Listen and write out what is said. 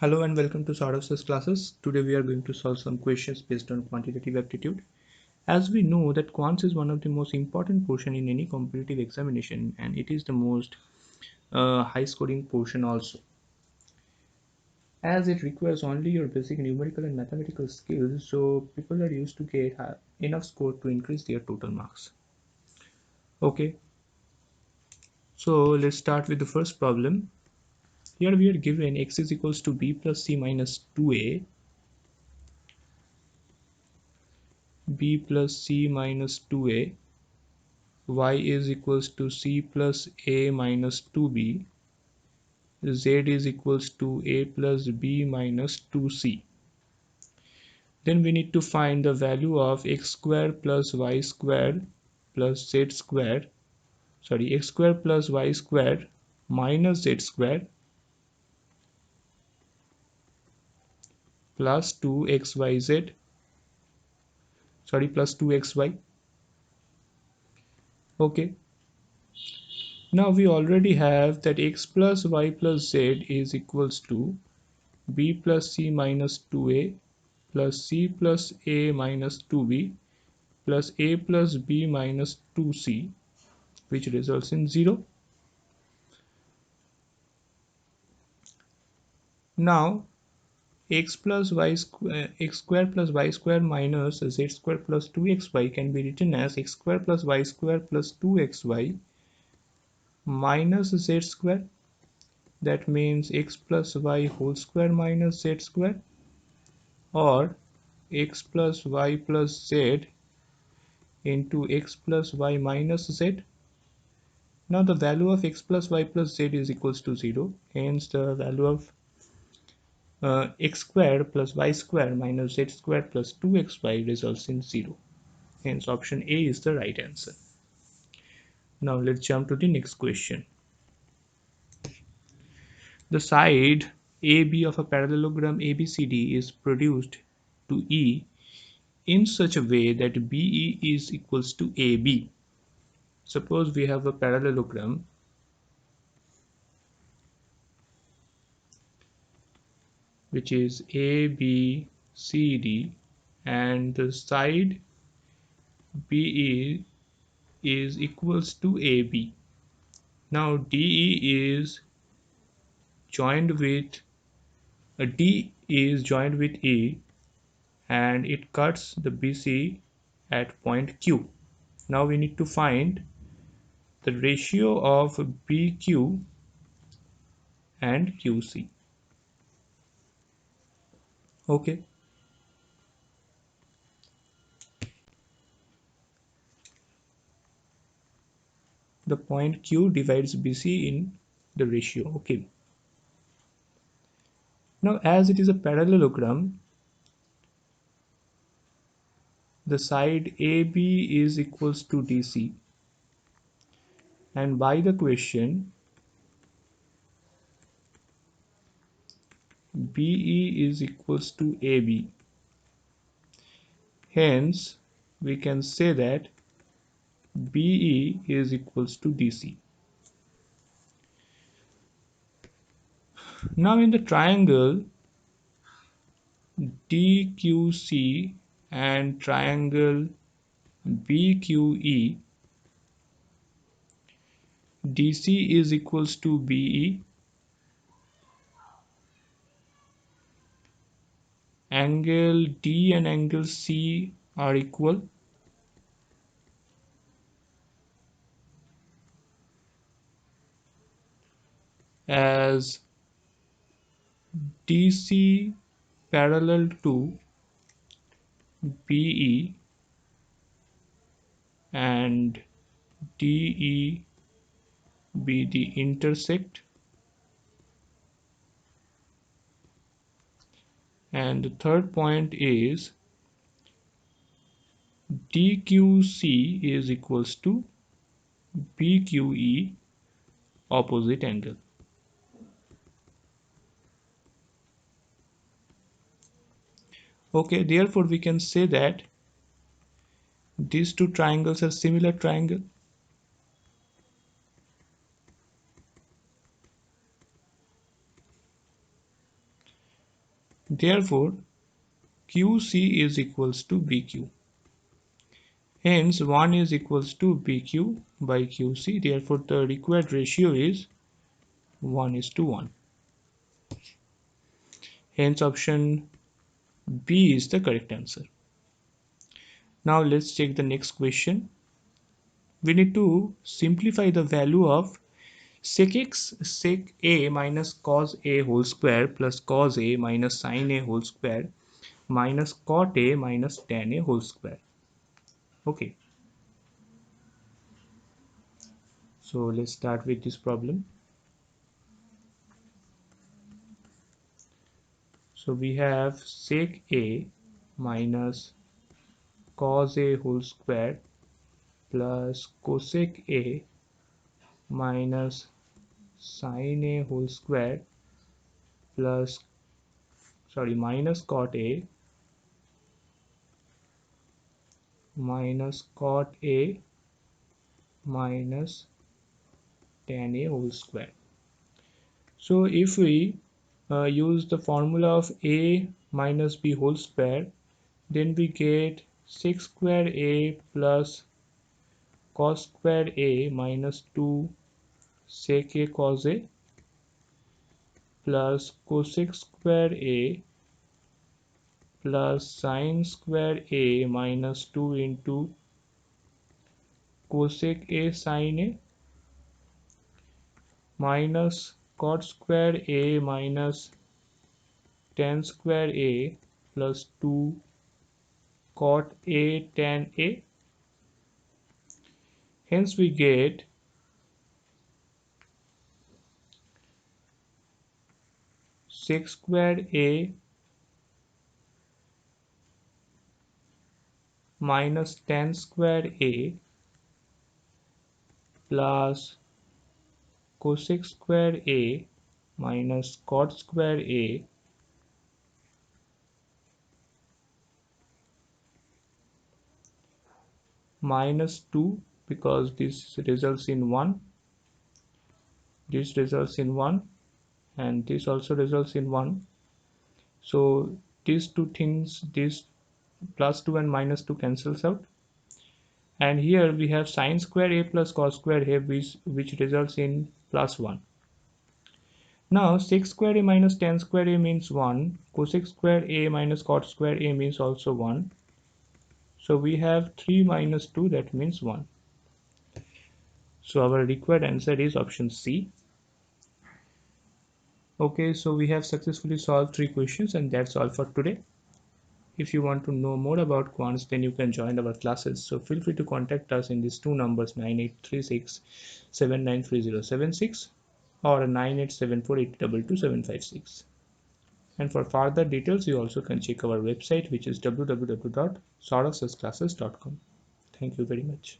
Hello and welcome to Sardas's classes. Today we are going to solve some questions based on quantitative aptitude. As we know that quants is one of the most important portion in any competitive examination, and it is the most high scoring portion also. As it requires only your basic numerical and mathematical skills, so people are used to get enough score to increase their total marks. Okay, so let's start with the first problem. Here we are given x is equals to b plus c minus 2a, b plus c minus 2a, y is equals to c plus a minus 2b, z is equals to a plus b minus 2c. Then we need to find the value of x square plus y square plus z square, x square plus y square minus z square plus 2xyz, plus 2xy. Okay, now we already have that x plus y plus z is equals to b plus c minus 2a plus c plus a minus 2b plus a plus b minus 2c, which results in 0. Now x square plus y square minus z square plus 2xy can be written as x square plus y square plus 2xy minus z square. That means x plus y whole square minus z square, or x plus y plus z into x plus y minus z. Now the value of x plus y plus z is equals to 0, hence the value of x square plus y square minus z square plus 2xy results in 0. Hence option A is the right answer. Now let's jump to the next question. The side AB of a parallelogram ABCD is produced to E in such a way that BE is equals to AB. Suppose we have a parallelogram which is ABCD and the side BE is equals to AB. Now DE is joined with D is joined with E and it cuts the BC at point Q. Now we need to find the ratio of BQ and QC. Okay. The point Q divides BC in the ratio. Okay. Now as it is a parallelogram, the side AB is equals to DC, and by the question BE is equals to AB. Hence we can say that BE is equals to DC. Now in the triangle DQC and triangle BQE, DC is equals to BE, angle D and angle C are equal, as DC parallel to BE and DE be the intersect, and the third point is DQC is equals to BQE, opposite angle. Okay, therefore we can say that these two triangles are similar triangle. Therefore, QC is equals to BQ. Hence, 1 is equals to BQ by QC. Therefore, the required ratio is 1:1. Hence, option B is the correct answer. Now, let's check the next question. We need to simplify the value of sec x sec a minus cos a whole square plus cos a minus sin a whole square minus cot a minus tan a whole square. Okay, so let's start with this problem. So we have sec a minus cos a whole square plus cosec a minus sin a whole square plus minus cot a minus cot a minus tan a whole square. So if we use the formula of a minus b whole square, then we get sec square a plus cos square a minus 2 sec a cos a plus cosec square a plus sin square a minus 2 into cosec a sin a minus cot square a minus tan square a plus 2 cot a tan a. Hence we get sec square a minus tan square a plus cosec square a minus cot square a minus 2, because this results in 1, this results in 1, and this also results in 1. So these two things, this plus 2 and minus 2 cancels out, and here we have sin square a plus cos square a, which results in plus 1. Now sec square a minus tan square a means 1, cosec square a minus cot square a means also 1. So we have 3 minus 2, that means 1. So our required answer is option C. Okay, so we have successfully solved 3 questions, and that's all for today. If you want to know more about quants, then you can join our classes. So feel free to contact us in these two numbers, 9836793076 or 9874822756. And for further details, you also can check our website, which is www.saurashsclasses.com. Thank you very much.